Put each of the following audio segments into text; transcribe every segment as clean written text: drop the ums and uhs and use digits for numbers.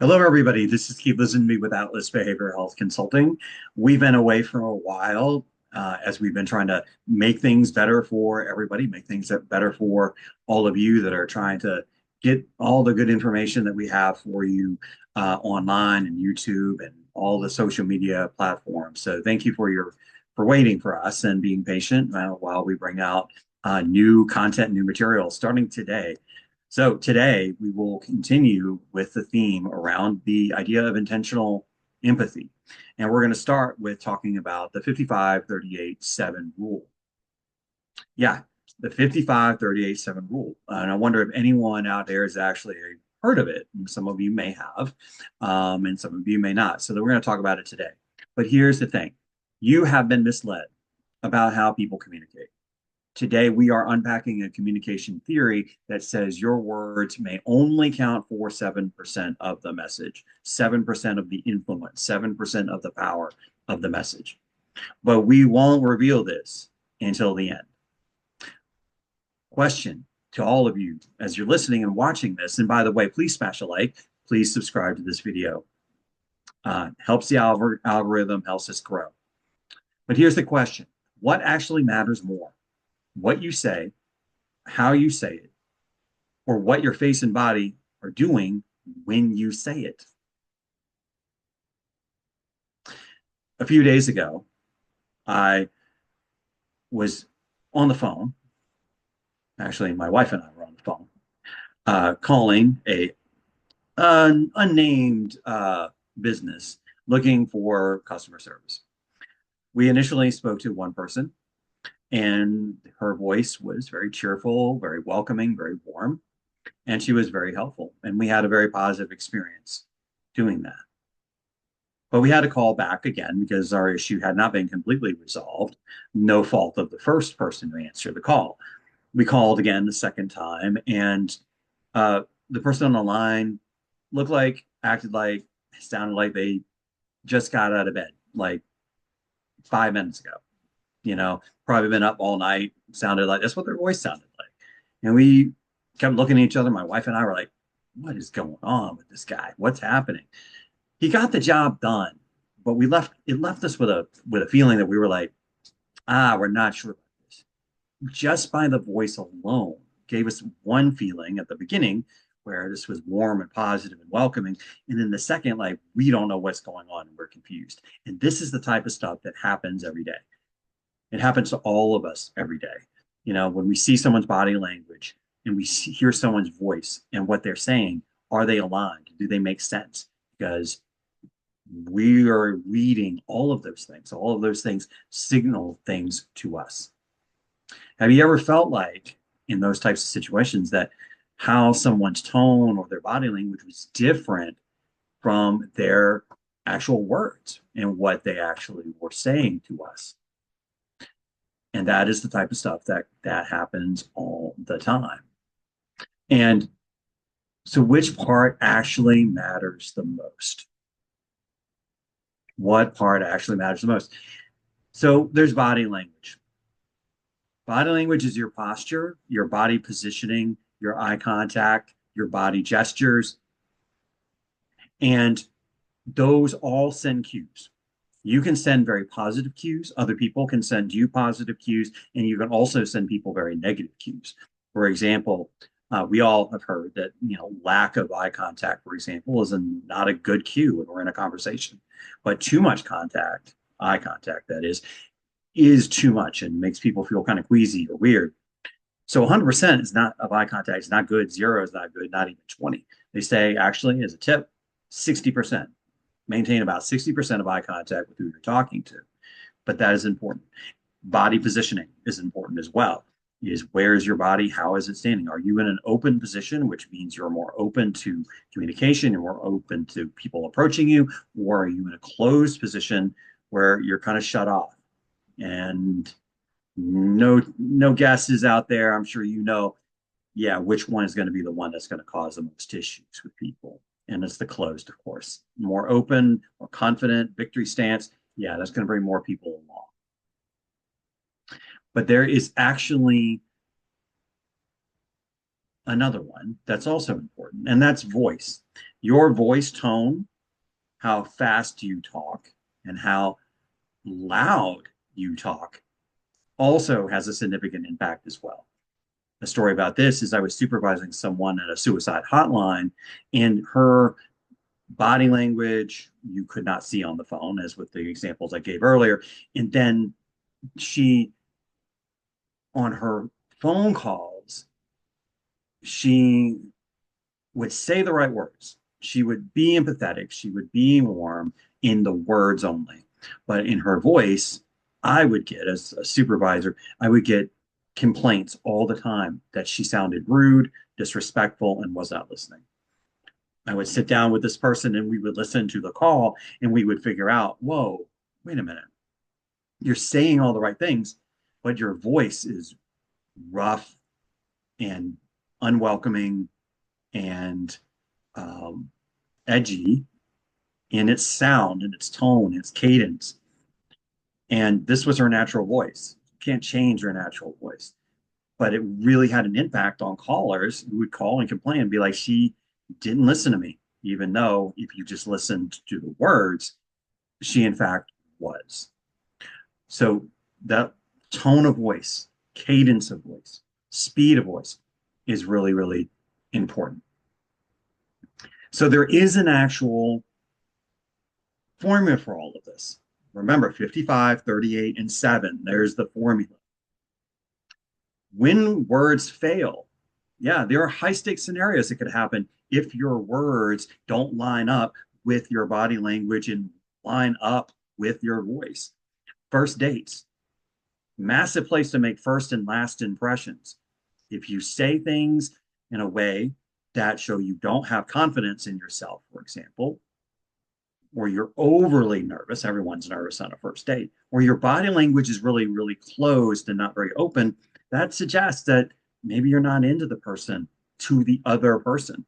Hello, everybody. This is Keep Listening to Me with Atlas Behavioral Health Consulting. We've been away for a while as we've been trying to make things better for everybody, make things better for all of you that are trying to get all the good information that we have for you online and YouTube and all the social media platforms. So thank you for waiting for us and being patient while we bring out new content, new material starting today. So today we will continue with the theme around the idea of intentional empathy. And we're going to start with talking about the 55-38-7 rule. Yeah, the 55-38-7 rule. And I wonder if anyone out there has actually heard of it. And some of you may have, and some of you may not. So we're going to talk about it today. But here's the thing. You have been misled about how people communicate. Today, we are unpacking a communication theory that says your words may only count for 7% of the message, 7% of the influence, 7% of the power of the message. But we won't reveal this until the end. Question to all of you as you're listening and watching this. And by the way, please smash a like. Please subscribe to this video. Helps the algorithm, helps us grow. But here's the question. What actually matters more? What you say, how you say it, or what your face and body are doing when you say it. A few days ago, I was on the phone. Actually, my wife and I were on the phone, calling an unnamed business looking for customer service. We initially spoke to one person, and her voice was very cheerful, very welcoming, very warm, and she was very helpful. And we had a very positive experience doing that. But we had to call back again because our issue had not been completely resolved, no fault of the first person who answered the call. We called again the second time, and the person on the line looked like, acted like, sounded like they just got out of bed like 5 minutes ago. Probably been up all night, sounded like that's what their voice sounded like. And we kept looking at each other. My wife and I were like, what is going on with this guy? What's happening? He got the job done, but it left us with a feeling that we were like, we're not sure about this. Just by the voice alone gave us one feeling at the beginning where this was warm and positive and welcoming. And then the second, like, we don't know what's going on and we're confused. And this is the type of stuff that happens every day. It happens to all of us every day. When we see someone's body language and hear someone's voice and what they're saying, are they aligned? Do they make sense? Because we are reading all of those things. All of those things signal things to us. Have you ever felt like in those types of situations that how someone's tone or their body language was different from their actual words and what they actually were saying to us? And that is the type of stuff that happens all the time. And so which part actually matters the most? What part actually matters the most? So there's body language. Body language is your posture, your body positioning, your eye contact, your body gestures. And those all send cues. You can send very positive cues. Other people can send you positive cues, and you can also send people very negative cues. For example, we all have heard that lack of eye contact, for example, is not a good cue when we're in a conversation. But too much contact, eye contact, that is too much and makes people feel kind of queasy or weird. So 100% is not of eye contact is not good. 0 is not good. Not even 20. They say actually, as a tip, 60%. Maintain about 60% of eye contact with who you're talking to. But that is important. Body positioning is important as well. Where is your body? How is it standing? Are you in an open position, which means you're more open to communication, you're more open to people approaching you, or are you in a closed position where you're kind of shut off? And no guesses out there. I'm sure which one is going to be the one that's going to cause the most issues with people. And it's the closed, of course. More open, more confident, victory stance. Yeah, that's going to bring more people along. But there is actually another one that's also important. important, and that's voice. Your voice tone, how fast you talk, and how loud you talk also has a significant impact as well. A story about this is I was supervising someone at a suicide hotline, and her body language you could not see on the phone, as with the examples I gave earlier. And then she, on her phone calls, she would say the right words. She would be empathetic. She would be warm in the words only. But in her voice, I would get, as a supervisor, I would get complaints all the time that she sounded rude, disrespectful, and was not listening. I would sit down with this person and we would listen to the call and we would figure out, whoa, wait a minute. You're saying all the right things, but your voice is rough and unwelcoming and um, edgy in its sound and its tone, its cadence. And this was her natural voice. You can't change her natural voice. But it really had an impact on callers who would call and complain and be like, she didn't listen to me, even though if you just listened to the words, she in fact was. So that tone of voice, cadence of voice, speed of voice is really, really important. So there is an actual formula for all of this. Remember 55, 38, and 7. There's the formula. When words fail, yeah, there are high stakes scenarios that could happen if your words don't line up with your body language and line up with your voice. First dates, massive place to make first and last impressions. If you say things in a way that show you don't have confidence in yourself, for example, or you're overly nervous, everyone's nervous on a first date, or your body language is really, really closed and not very open, that suggests that maybe you're not into the person to the other person.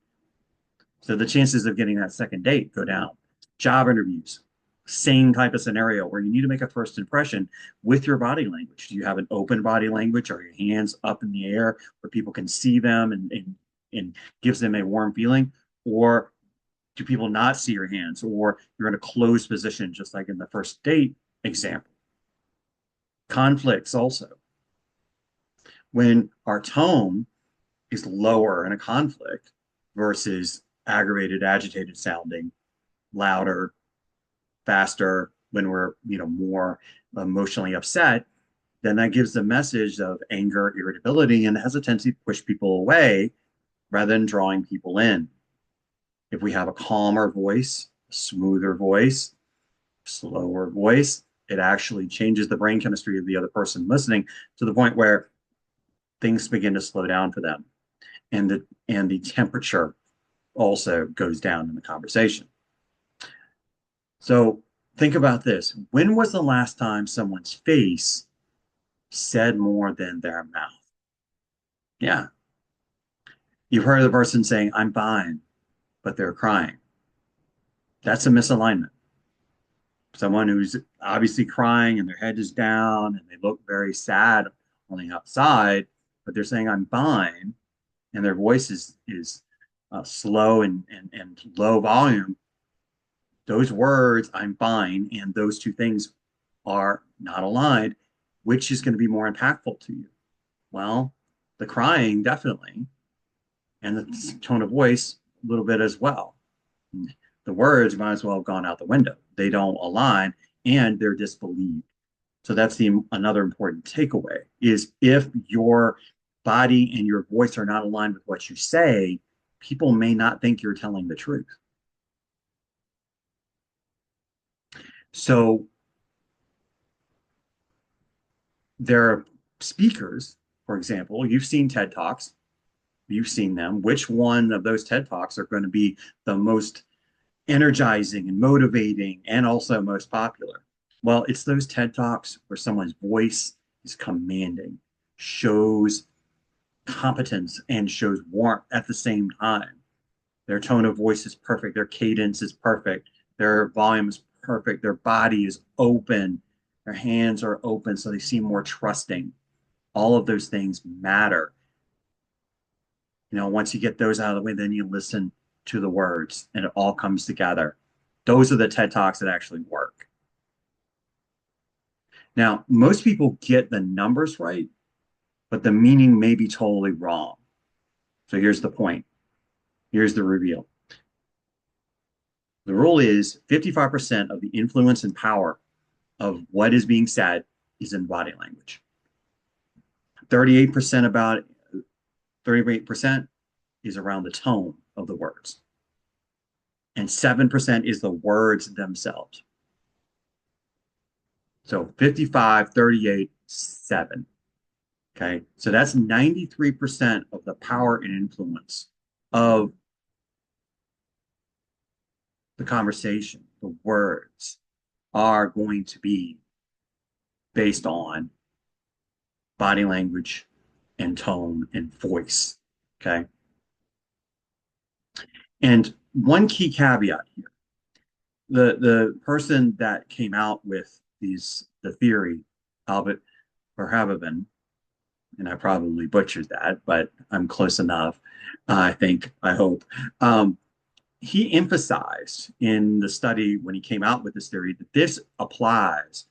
So the chances of getting that second date go down. Job interviews, same type of scenario where you need to make a first impression with your body language. Do you have an open body language? Are your hands up in the air where people can see them and gives them a warm feeling? Or do people not see your hands? Or you're in a closed position, just like in the first date example. Conflicts also. When our tone is lower in a conflict versus aggravated, agitated sounding, louder, faster when we're, more emotionally upset, then that gives the message of anger, irritability, and has a tendency to push people away rather than drawing people in. If we have a calmer voice, a smoother voice, slower voice, it actually changes the brain chemistry of the other person listening to the point where things begin to slow down for them. And the temperature also goes down in the conversation. So think about this. When was the last time someone's face said more than their mouth? Yeah. You've heard the person saying, I'm fine, but they're crying. That's a misalignment. Someone who's obviously crying and their head is down and they look very sad on the outside, but they're saying, I'm fine, and their voice is slow and low volume. Those words, I'm fine, and those two things are not aligned. Which is going to be more impactful to you? Well, the crying, definitely, and the tone of voice, a little bit as well. The words might as well have gone out the window. They don't align and they're disbelieved. So that's another important takeaway is if your body and your voice are not aligned with what you say, people may not think you're telling the truth. So there are speakers, for example, you've seen TED Talks, you've seen them. Which one of those TED Talks are going to be the most energizing and motivating and also most popular? Well, it's those TED Talks where someone's voice is commanding, shows competence and shows warmth at the same time. Their tone of voice is perfect, their cadence is perfect, their volume is perfect, their body is open, their hands are open so they seem more trusting. All of those things matter. Once you get those out of the way, then you listen to the words and it all comes together. Those are the TED Talks that actually work. Now, most people get the numbers right, but the meaning may be totally wrong. So here's the point. Here's the reveal. The rule is 55% of the influence and power of what is being said is in body language. 38% about 38% is around the tone of the words. And 7% is the words themselves. So 55, 38, 7. Okay. So that's 93% of the power and influence of the conversation. The words are going to be based on body language and tone and voice. Okay. And one key caveat here, the person that came out with the theory, Albert Verhaven, and I probably butchered that, but I'm close enough, I hope. He emphasized in the study when he came out with this theory that this applies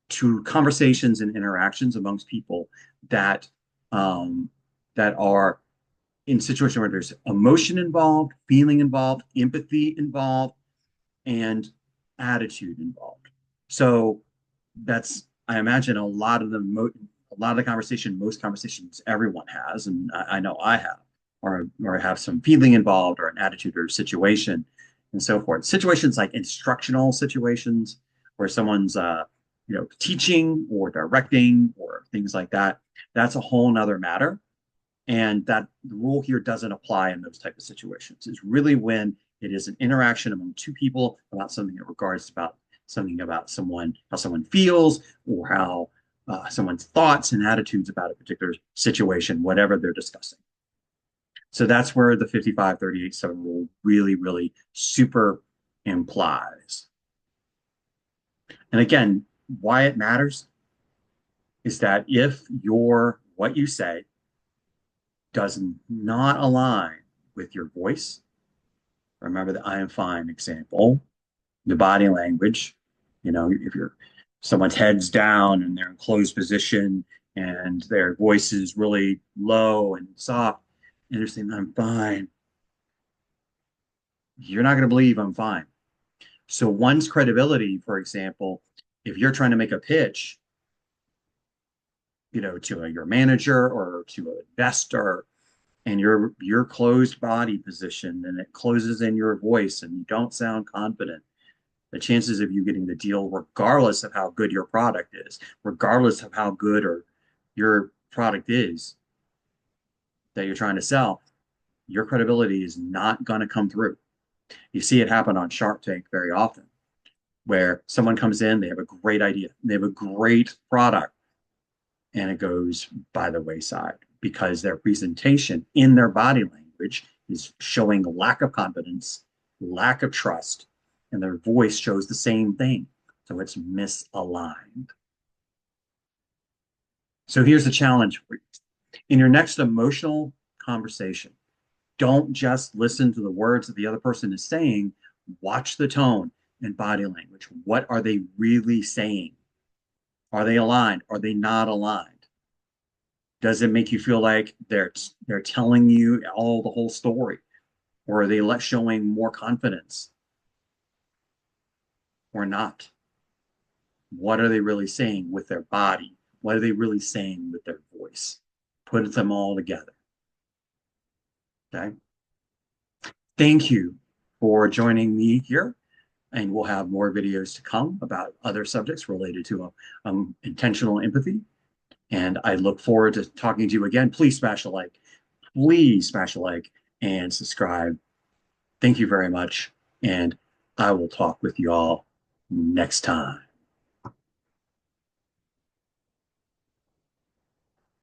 to conversations and interactions amongst people that that are in situations where there's emotion involved, feeling involved, empathy involved, and attitude involved. So that's, I imagine, a lot of the conversation, most conversations everyone has, and I know I have, or have some feeling involved, or an attitude, or situation, and so forth. Situations like instructional situations where someone's teaching or directing or things like that. That's a whole nother matter. And that the rule here doesn't apply in those type of situations. It's really when it is an interaction among two people about something that regards about something about someone, how someone feels, or how someone's thoughts and attitudes about a particular situation, whatever they're discussing. So that's where the 55-38-7 rule really, really super implies. And again, why it matters is that if what you say does not align with your voice, remember the I am fine example, the body language, if someone's head's down and they're in closed position and their voice is really low and soft and they're saying, I'm fine, you're not going to believe I'm fine. So one's credibility, for example, if you're trying to make a pitch, to your manager or to an investor, and your closed body position and it closes in your voice and you don't sound confident, the chances of you getting the deal, regardless of how good your product is, regardless of how good or your product is that you're trying to sell, your credibility is not going to come through. You see it happen on Shark Tank very often, where someone comes in, they have a great idea, they have a great product, and it goes by the wayside because their presentation in their body language is showing lack of confidence, lack of trust, and their voice shows the same thing. So it's misaligned. So here's the challenge for you. In your next emotional conversation, don't just listen to the words that the other person is saying, watch the tone and body language. What are they really saying? Are they aligned? Are they not aligned? Does it make you feel like they're telling you the whole story? Or are they showing more confidence? Or not? What are they really saying with their body? What are they really saying with their voice? Put them all together. Okay. Thank you for joining me here. And we'll have more videos to come about other subjects related to intentional empathy. And I look forward to talking to you again. Please smash a like. Please smash a like and subscribe. Thank you very much. And I will talk with you all next time.